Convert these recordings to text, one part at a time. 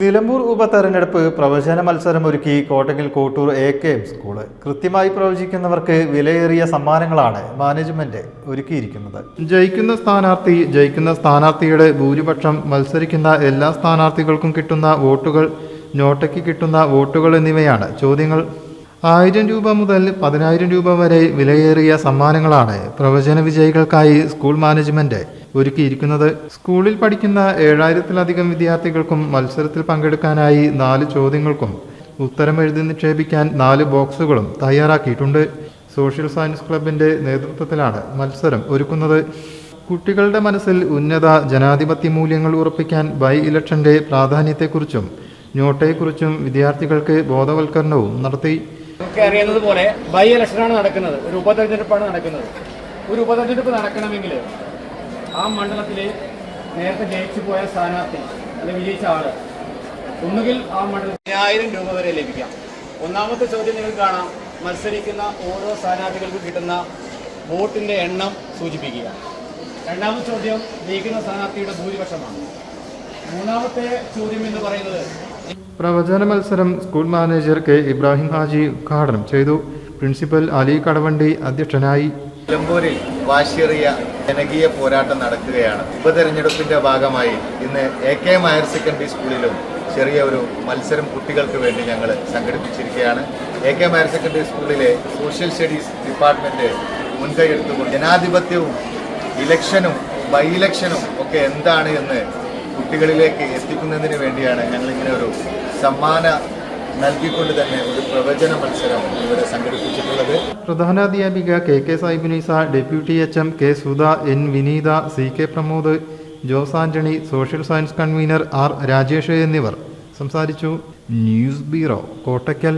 നിലമ്പൂർ ഉപതെരഞ്ഞെടുപ്പ് പ്രവചന മത്സരം ഒരുക്കി കോട്ടക്കൽ കോട്ടൂർ AKM സ്കൂള്. കൃത്യമായി പ്രവചിക്കുന്നവർക്ക് വിലയേറിയ സമ്മാനങ്ങളാണ് മാനേജ്മെന്റ് ഒരുക്കിയിരിക്കുന്നത്. ജയിക്കുന്ന സ്ഥാനാർത്ഥിയുടെ ഭൂരിപക്ഷം, മത്സരിക്കുന്ന എല്ലാ സ്ഥാനാർത്ഥികൾക്കും കിട്ടുന്ന വോട്ടുകൾ, നോട്ടയ്ക്ക് കിട്ടുന്ന വോട്ടുകൾ എന്നിവയാണ് ചോദ്യങ്ങൾ. 1000 രൂപ മുതൽ 10,000 രൂപ വരെ വിലയേറിയ സമ്മാനങ്ങളാണ് പ്രവചന വിജയികൾക്കായി സ്കൂൾ മാനേജ്മെന്റ് ഒരുക്കിയിരിക്കുന്നത്. സ്കൂളിൽ പഠിക്കുന്ന 7000-ലധികം വിദ്യാർത്ഥികൾക്കും മത്സരത്തിൽ പങ്കെടുക്കാനായി 4 ചോദ്യങ്ങൾക്കും ഉത്തരം എഴുതി നിക്ഷേപിക്കാൻ 4 ബോക്സുകളും തയ്യാറാക്കിയിട്ടുണ്ട്. സോഷ്യൽ സയൻസ് ക്ലബിന്റെ നേതൃത്വത്തിലാണ് മത്സരം ഒരുക്കുന്നത്. കുട്ടികളുടെ മനസ്സിൽ ഉന്നത ജനാധിപത്യ മൂല്യങ്ങൾ ഉറപ്പിക്കാൻ ബൈ ഇലക്ഷന്റെ പ്രാധാന്യത്തെക്കുറിച്ചും നോട്ടയെക്കുറിച്ചും വിദ്യാർത്ഥികൾക്ക് ബോധവൽക്കരണവും നടത്തി. നമുക്ക് അറിയുന്നത് പോലെ ബൈ ഇലക്ഷനാണ് നടക്കുന്നത്, ഒരു ഉപതെരഞ്ഞെടുപ്പാണ് നടക്കുന്നത്. ഒരു ഉപതെരഞ്ഞെടുപ്പ് നടക്കണമെങ്കിൽ ആ മണ്ഡലത്തിൽ നേരത്തെ ജയിച്ചു പോയ സ്ഥാനാർത്ഥി അല്ലെങ്കിൽ വിജയിച്ച ആള് ഒന്നുകിൽ ആ മണ്ഡലത്തിൽ 1000 രൂപ വരെ ലഭിക്കാം. ഒന്നാമത്തെ ചോദ്യം നിങ്ങൾക്ക് കാണാം, മത്സരിക്കുന്ന ഓരോ സ്ഥാനാർത്ഥികൾക്കും കിട്ടുന്ന വോട്ടിന്റെ എണ്ണം സൂചിപ്പിക്കുക. രണ്ടാമത്തെ ചോദ്യം ജയിക്കുന്ന സ്ഥാനാർത്ഥിയുടെ ഭൂരിപക്ഷമാണ്. മൂന്നാമത്തെ ചോദ്യം എന്ന് പറയുന്നത് പ്രവചന മത്സരം school manager K. Ibrahim Haji ഉദ്ഘാടനം ചെയ്തു. പ്രിൻസിപ്പൽ അലി കടവണ്ടി അധ്യക്ഷനായി. നിലമ്പൂരിൽ വാശിയേറിയ ജനകീയ പോരാട്ടം നടക്കുകയാണ്. ഉപതെരഞ്ഞെടുപ്പിന്റെ ഭാഗമായി ഇന്ന് AKM ഹയർ സെക്കൻഡറി സ്കൂളിലും ചെറിയ ഒരു മത്സരം കുട്ടികൾക്ക് വേണ്ടി ഞങ്ങൾ സംഘടിപ്പിച്ചിരിക്കുകയാണ്. AKM ഹയർ സെക്കൻഡറി സ്കൂളിലെ സോഷ്യൽ സ്റ്റഡീസ് ഡിപ്പാർട്ട്മെന്റ് മുൻകൈ എടുത്തുകൊണ്ട് ജനാധിപത്യവും ഇലക്ഷനും ബൈ ഇലക്ഷനും ഒക്കെ എന്താണ് എന്ന് കുട്ടികളിലേക്ക് എത്തിക്കുന്നതിന് വേണ്ടിയാണ് ഞങ്ങളിങ്ങനെ ഒരു സമ്മാനം നൽകിക്കൊണ്ട് തന്നെ ഒരു പ്രവചന മത്സരം ഇവിടെ സംഘടിപ്പിച്ചിട്ടുള്ളത്. പ്രധാനാധ്യാപിക KK Saibunisa, deputy HM K. Sudha, N. Vineetha, CK Pramod, Jose Antony, social science convener R. Rajesh എന്നിവർ സംസാരിച്ചു. News bureau, Kottakkal.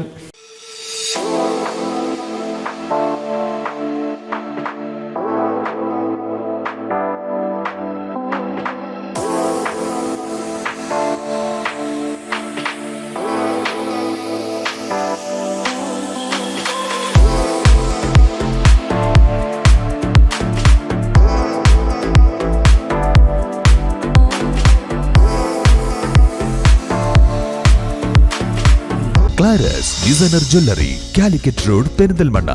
Claras designer jewellery, Calicut road, Perinthalmanna.